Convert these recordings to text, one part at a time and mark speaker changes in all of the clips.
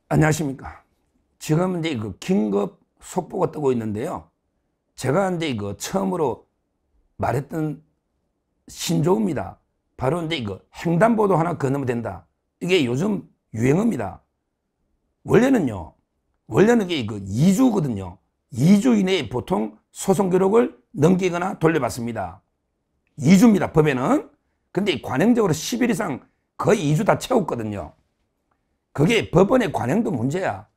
Speaker 1: 안녕하십니까. 지금 이제 그 긴급 속보가 뜨고 있는데요. 제가 이제 처음으로 말했던 신조어입니다. 바로 이제 횡단보도 하나 건너면 된다. 이게 요즘 유행어입니다. 원래는 이게 2주거든요. 2주 이내에 보통 소송 기록을 넘기거나 돌려받습니다. 2주입니다, 법에는. 근데 관행적으로 10일 이상 거의 2주 다 채웠거든요. 그게 법원의 관행도 문제야,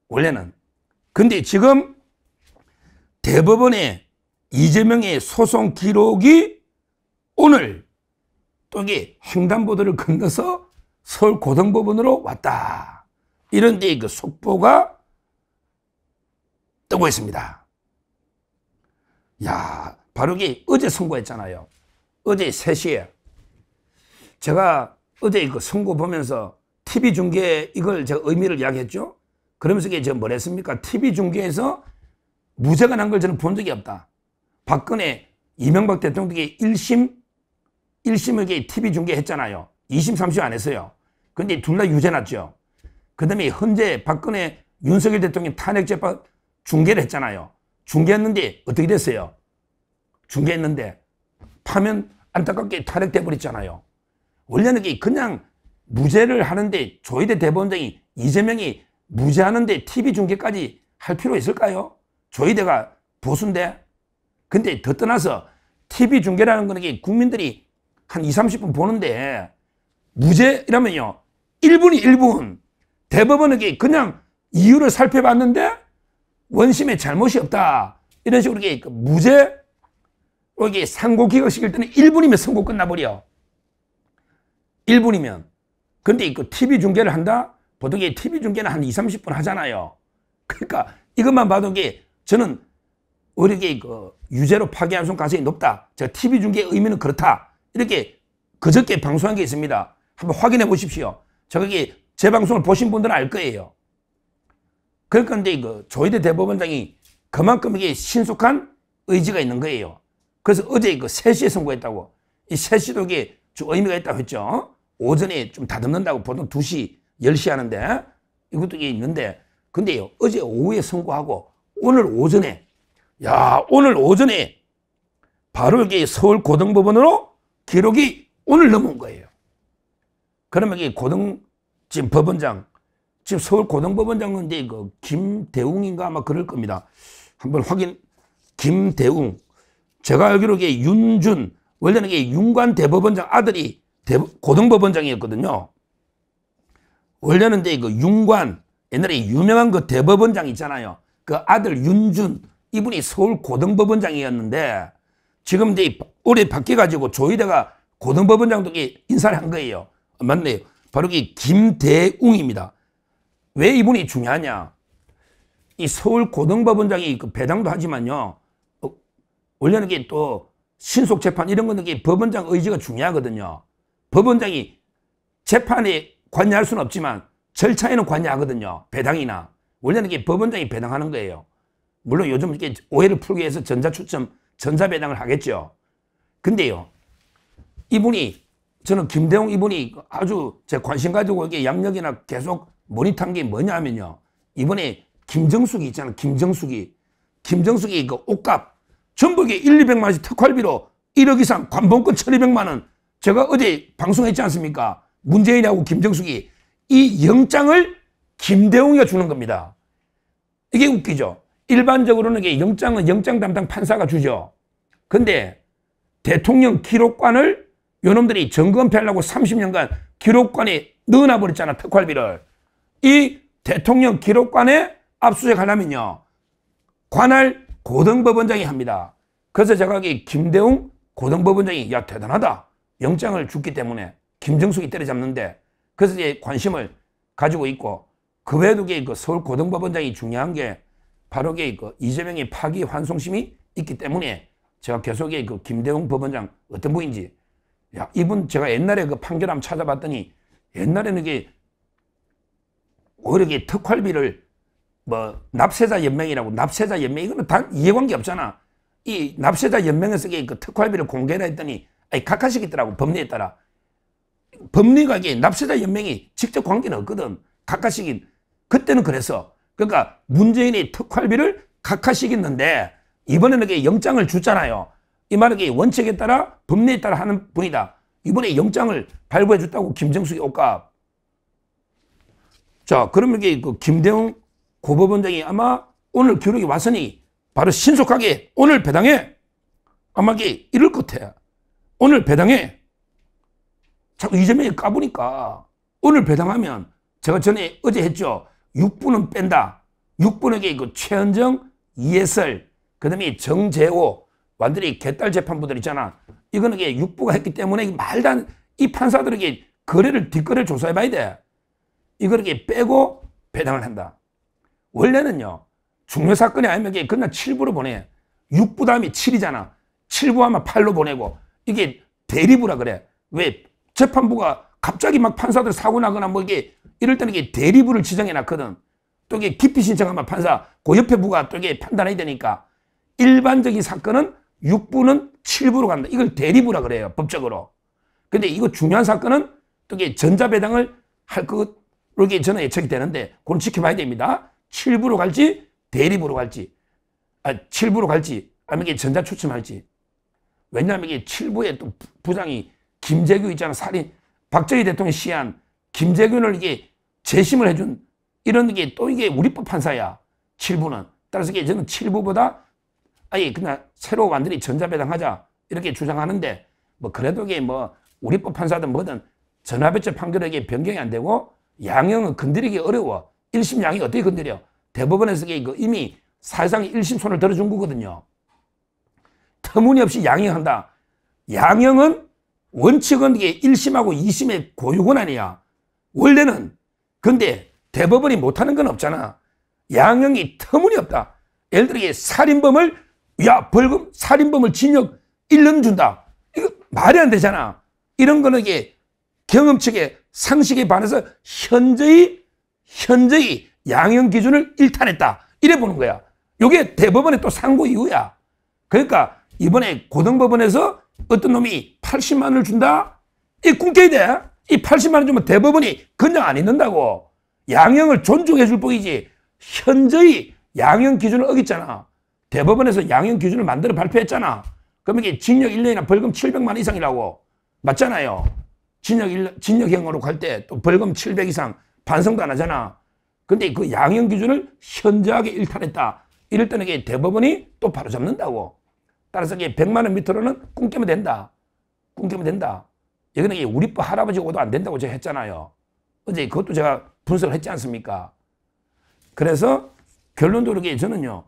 Speaker 1: 원래는. 근데 지금 대법원의 이재명의 소송 기록이 오늘 또 이게 횡단보도를 건너서 서울고등법원으로 왔다. 이런 데 그 속보가 뜨고 있습니다. 야, 바로 이게 어제 선고했잖아요. 어제 3시에. 제가 어제 그 선고 보면서 TV 중계 이걸 제가 의미를 이야기했죠. 그러면서 이게 제가 뭘 했습니까? TV 중계에서 무죄가 난 걸 저는 본 적이 없다. 박근혜, 이명박 대통령이 1심을 TV 중계했잖아요. 2심, 3심 안 했어요. 근데 둘 다 유죄 났죠. 그 다음에 현재 박근혜, 윤석열 대통령 탄핵재판 중계를 했잖아요. 중계했는데 어떻게 됐어요? 중계했는데 파면 안타깝게 탄핵돼 버렸잖아요. 원래는 그냥 무죄를 하는데 조희대 대법원장이 이재명이 무죄하는데 TV 중계까지 할 필요 있을까요? 조희대가 보수인데. 근데 더 떠나서 TV 중계라는 거는 국민들이 한 20, 30분 보는데 무죄라면요 1분이 1분. 대법원은 그냥 이유를 살펴봤는데 원심에 잘못이 없다. 이런 식으로 무죄 상고 기각시킬 때는 1분이면 선고 끝나버려. 1분이면. 근데 TV 중계를 한다? 보통 TV 중계는 한 20, 30분 하잖아요. 그러니까 이것만 봐도 저는 오히려 유죄로 파기할 가능성이 높다. 제가 TV 중계의 의미는 그렇다. 이렇게 그저께 방송한 게 있습니다. 한번 확인해 보십시오. 제가 제 방송을 보신 분들은 알 거예요. 그러니까 이제 조희대 대법원장이 그만큼 신속한 의지가 있는 거예요. 그래서 어제 3시에 선고했다고. 이 3시도 좀 의미가 있다고 했죠. 오전에 좀 다듬는다고 보통 2시, 10시 하는데 이것도 있는데 근데요, 어제 오후에 선고하고 오늘 오전에 오늘 오전에 바로 서울고등법원으로 기록이 오늘 넘어온 거예요. 그러면 지금 법원장, 지금 서울고등법원장은 이제 김대웅인가 아마 그럴 겁니다. 한번 김대웅. 제가 알기로 윤준, 원래는 윤관 대법원장 아들이 고등법원장이었거든요. 원래는 이제 윤관, 옛날에 유명한 대법원장 있잖아요. 그 아들 윤준, 이분이 서울고등법원장이었는데 지금 이제 올해 바뀌어가지고 조희대가 고등법원장도 인사를 한 거예요. 맞네요. 바로 김대웅입니다. 왜 이분이 중요하냐? 이 서울고등법원장이 배당도 하지만요. 원래는 또 신속재판 이런 거는 법원장 의지가 중요하거든요. 법원장이 재판에 관여할 수는 없지만 절차에는 관여하거든요. 배당이나. 원래는 법원장이 배당하는 거예요. 물론 요즘 오해를 풀기 위해서 전자추첨, 전자배당을 하겠죠. 근데요, 저는 김대웅 이분이 아주 제 관심 가지고 양력이나 계속 모니터한 게 뭐냐면요. 이번에 김정숙이 있잖아요. 김정숙이 옷값 전부 1, 200만 원씩 특활비로 1억 이상 관봉권 1,200만 원. 제가 어제 방송했지 않습니까? 문재인하고 김정숙이 이 영장을 김대웅이가 주는 겁니다. 이게 웃기죠. 일반적으로는 영장은 영장 담당 판사가 주죠. 근데 대통령 기록관을 요놈들이 점검하려고 30년간 기록관에 넣어놔 버렸잖아, 특활비를. 이 대통령 기록관에 압수수색하려면요, 관할 고등법원장이 합니다. 그래서 제가 김대웅 고등법원장이 대단하다. 영장을 줬기 때문에 김정숙이 때려잡는데 그래서 관심을 가지고 있고, 그 외에도 서울고등법원장이 중요한 게 바로 이재명의 파기 환송심이 있기 때문에 제가 계속 김대웅 법원장 어떤 분인지, 이분 제가 옛날에 판결 한번 찾아봤더니 옛날에는 오히려 특활비를 납세자 연맹이라고, 납세자 연맹, 이거는 단 이해관계 없잖아. 이 납세자 연맹에서 특활비를 공개를 했더니 각하식 있더라고, 법리에 따라. 법리가 납세자 연맹이 직접 관계는 없거든. 각하식인 그때는 그랬어. 그러니까 문재인이 특활비를 각하시켰는데 이번에는 이게 영장을 줬잖아요. 이 말은 이게 원칙에 따라 법리에 따라 하는 분이다. 이번에 영장을 발부해 줬다고 김정숙이 옷값. 자, 그러면 이게 그 김대웅 고법원장이 아마 오늘 기록이 왔으니 바로 신속하게 오늘 배당해. 아마 이게 이럴 것 같아. 오늘 배당해. 자꾸 이재명이 까보니까 오늘 배당하면 제가 전에 어제 했죠. 6부는 뺀다. 6부에게 그 최은정, 이해설, 그 다음에 정재호, 완전히 개딸 재판부들 있잖아. 이거는 이게 6부가 했기 때문에 말도 안, 이 판사들에게 거래를, 뒷거래를 조사해 봐야 돼. 이걸 이렇게 빼고 배당을 한다. 원래는요, 중요 사건이 아니면 이게 그냥 7부로 보내. 6부 다음에 7이잖아. 7부 하면 8로 보내고. 이게 대리부라 그래. 왜? 재판부가 갑자기 막 판사들 사고 나거나 뭐 이게 이럴 때는 이게 대리부를 지정해 놨거든. 또 이게 기피 신청하면 판사, 그 옆에 부가 또 이게 판단해야 되니까. 일반적인 사건은 6부는 7부로 간다. 이걸 대리부라 그래요. 법적으로. 근데 이거 중요한 사건은 또 이게 전자배당을 할 것으로 이게 저는 예측이 되는데, 그건 지켜봐야 됩니다. 7부로 갈지, 대리부로 갈지. 7부로 갈지, 아니면 이게 전자추첨할지. 왜냐하면 이게 7부에 또 부장이 김재규 있잖아. 살인, 박정희 대통령이 시한 김재균을 이게 재심을 해준 이런 게 또 이게 우리법 판사야. 7부는. 따라서 이게 저는 7부보다 아예 그냥 새로 완전히 전자배당하자 이렇게 주장하는데, 뭐 그래도 이게 뭐 우리법 판사든 뭐든 전화배치 판결에게 변경이 안 되고 양형은 건드리기 어려워. 1심 양이 어떻게 건드려? 대법원에서 이미 사실상 1심 손을 들어준 거거든요. 터무니없이 양형한다. 양형은 원칙은 이게 1심하고 2심의 고유권한이야. 원래는. 근데 대법원이 못하는 건 없잖아. 양형이 터무니없다. 예를 들어 살인범을 벌금 살인범을 징역 1년 준다. 이거 말이 안 되잖아. 이런 거는 이게 경험칙에 상식에 반해서 현저히 양형 기준을 일탈했다. 이래 보는 거야. 이게 대법원의 또 상고 이유야. 그러니까 이번에 고등법원에서 어떤 놈이 80만 원을 준다? 이 꿈깨야 돼. 이 80만 원 주면 대법원이 그냥 안 있는다고. 양형을 존중해 줄 뿐이지 현저히 양형 기준을 어겼잖아. 대법원에서 양형 기준을 만들어 발표했잖아. 그러면 이게 징역 1년이나 벌금 700만 원 이상이라고. 맞잖아요. 징역형으로 갈 때 또 벌금 700 이상 반성도 안 하잖아. 근데 그 양형 기준을 현저하게 일탈했다. 이럴 때는 이게 대법원이 또 바로 잡는다고. 따라서 이게 100만 원 밑으로는 꿈깨면 된다. 꿈깨면 된다. 이거는 이게 우리법 할아버지 오도 안 된다고 제가 했잖아요. 어제 그것도 제가 분석을 했지 않습니까? 그래서 결론적으로 저는요,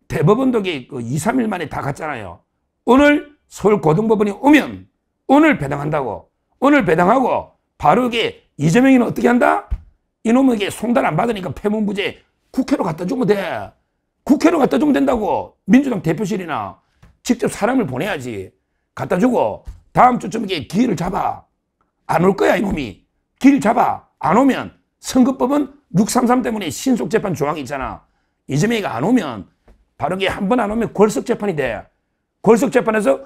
Speaker 1: 대법원도 이게 2, 3일 만에 다 갔잖아요. 오늘 서울고등법원이 오면 오늘 배당한다고. 오늘 배당하고 바로 이게 이재명이는 어떻게 한다? 이놈은 이게 송달 안 받으니까 폐문부제 국회로 갖다 주면 돼. 국회로 갖다 주면 된다고. 민주당 대표실이나 직접 사람을 보내야지. 갖다 주고 다음 주쯤 이게 기회를 잡아. 안 올 거야 이놈이. 기회를 잡아. 안 오면 선거법은 633 때문에 신속재판 조항이 있잖아. 이재명이가 안 오면 바로 이게 한 번 안 오면 골석재판이 돼. 골석재판에서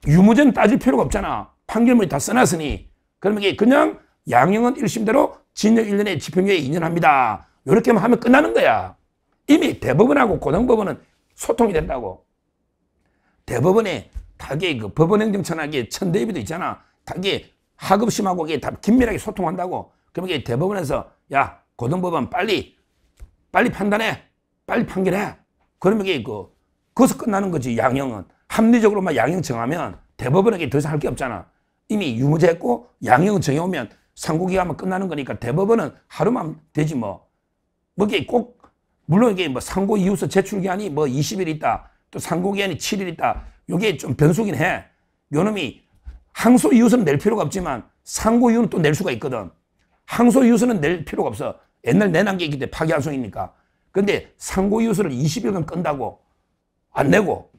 Speaker 1: 유무죄는 따질 필요가 없잖아. 판결문이 다 써놨으니. 그러면 이게 그냥 양형은 1심대로 징역 1년에 집행유예 2년 합니다. 이렇게만 하면 끝나는 거야. 이미 대법원하고 고등법원은 소통이 된다고. 대법원에 다게 그 법원행정처나 천대입도 있잖아. 다게 하급심하고 다 긴밀하게 소통한다고. 그러면 이게 대법원에서 야 고등법원 빨리 판단해. 빨리 판결해. 그러면 이게 거기서 끝나는 거지. 양형은. 합리적으로만 양형 정하면 대법원에게 더 이상 할 게 없잖아. 이미 유무죄 했고 양형은 정해오면 상고기간만 끝나는 거니까 대법원은 하루만 되지 뭐. 이게 꼭 물론 이게 뭐 상고 이유서 제출기한이 뭐 20일 있다. 또 상고기한이 7일 있다. 이게 좀 변수긴 해. 요놈이 항소 이유서는 낼 필요가 없지만 상고 이유는 또 낼 수가 있거든. 항소 이유서는 낼 필요가 없어. 옛날 내난 게 있기 때문에 파기환송이니까. 근데 상고 이유서를 20일간 끈다고 안 내고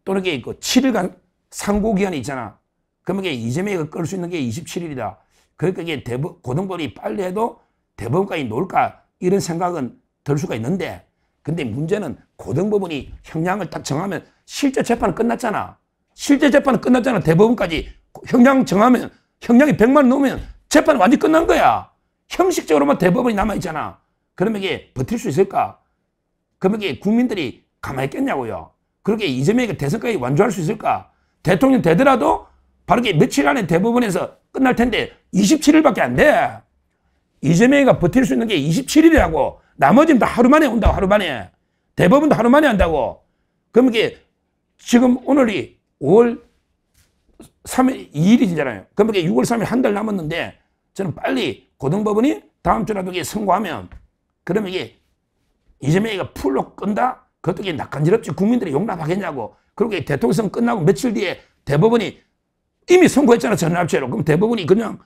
Speaker 1: 또는 이게 7일간 상고기한이 있잖아. 그러면 이게 이재명이가 끌 수 있는 게 27일이다. 그러니까 이게 고등법원이 빨리 해도 대법원까지 놓을까 이런 생각은 들 수가 있는데, 근데 문제는 고등법원이 형량을 딱 정하면 실제 재판은 끝났잖아. 실제 재판은 끝났잖아. 대법원까지 형량 정하면 형량이 100만 원 넘으면 재판은 완전히 끝난 거야. 형식적으로만 대법원이 남아있잖아. 그러면 이게 버틸 수 있을까? 그러면 이게 국민들이 가만히 있겠냐고요. 그렇게 이재명이 대선까지 완주할 수 있을까? 대통령 되더라도 바로 이게 며칠 안에 대법원에서 끝날 텐데 27일밖에 안 돼. 이재명이가 버틸 수 있는 게 27일이라고. 나머지는 다 하루 만에 온다고, 하루 만에. 대법원도 하루 만에 한다고. 그럼 이게 지금 오늘이 5월 3일, 2일이잖아요. 그럼 이게 6월 3일 한 달 남았는데 저는 빨리 고등법원이 다음 주라도 이게 선고하면 그러면 이게 이재명이가 풀로 끈다? 그것도 이게 낯간지럽지. 국민들이 용납하겠냐고. 그리고 대통령 선거 끝나고 며칠 뒤에 대법원이 이미 선고했잖아, 전납체로. 그럼 대법원이 그냥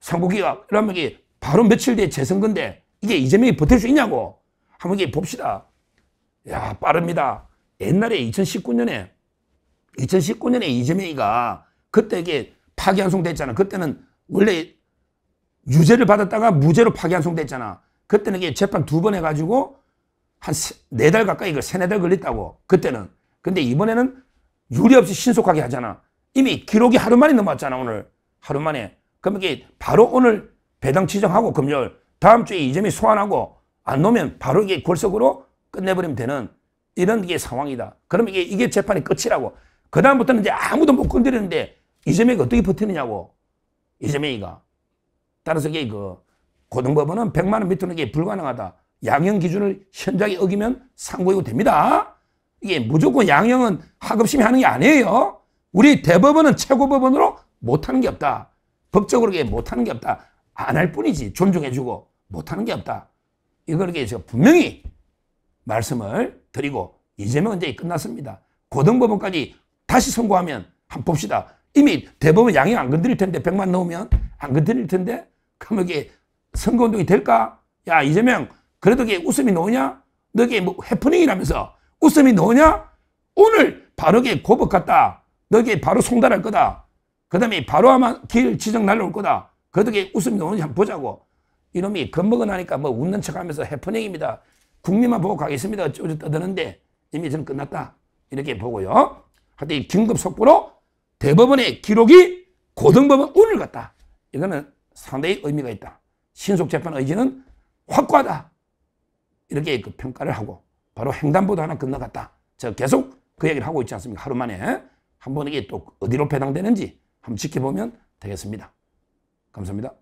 Speaker 1: 상고기각 이러면 이게 바로 며칠 뒤에 재선거인데 이게 이재명이 버틸 수 있냐고. 한번 이게 봅시다. 야, 빠릅니다. 옛날에 2019년에 이재명이가 그때 이게 파기환송됐잖아. 그때는 원래 유죄를 받았다가 무죄로 파기환송됐잖아. 그때는 이게 재판 2번 해가지고 한 4달 가까이, 3-4달 걸렸다고. 그때는. 근데 이번에는 유례 없이 신속하게 하잖아. 이미 기록이 하루 만에 넘었잖아, 오늘. 하루 만에. 그럼 이게 바로 오늘 배당 지정하고 금요일, 다음 주에 이재명이 소환하고 안 놓으면 바로 이게 골석으로 끝내버리면 되는 이런 게 상황이다. 그러면 이게 재판이 끝이라고. 그다음부터는 이제 아무도 못 건드리는데 이재명이 어떻게 버티느냐고. 이재명이가. 따라서 이게 고등법원은 100만 원 밑으로는 이게 불가능하다. 양형 기준을 현저하게 어기면 상고이고 됩니다. 이게 무조건 양형은 하급심이 하는 게 아니에요. 우리 대법원은 최고법원으로 못하는 게 없다. 법적으로 이게 못하는 게 없다. 안 할 뿐이지. 존중해주고 못하는 게 없다. 이걸 제가 분명히 말씀을 드리고 이재명은 이제 끝났습니다. 고등법원까지 다시 선고하면 한번 봅시다. 이미 대법원 양형 안 건드릴 텐데 100만 넣으면 안 건드릴 텐데 그럼 이게 선거운동이 될까? 야, 이재명 그래도 이게 웃음이 나오냐? 너 이게 뭐 해프닝이라면서 웃음이 나오냐? 오늘 바로 이게 고법 갔다. 너 이게 바로 송달할 거다. 그 다음에 바로 아마 길 지정 날라올 거다. 그래도 이게 웃음이 나오는지 한번 보자고. 이놈이 겁먹어 나니까 뭐 웃는 척 하면서 해프닝입니다. 국민만 보고 가겠습니다. 어쩌고 떠드는데 이미 저는 끝났다. 이렇게 보고요. 하여튼 긴급 속보로 대법원의 기록이 고등법원 오늘 갔다. 이거는 상당히 의미가 있다. 신속재판 의지는 확고하다. 이렇게 평가를 하고 바로 횡단보도 하나 건너갔다. 제가 계속 그 얘기를 하고 있지 않습니까? 하루 만에. 한번 이게 또 어디로 배당되는지 한번 지켜보면 되겠습니다. 감사합니다.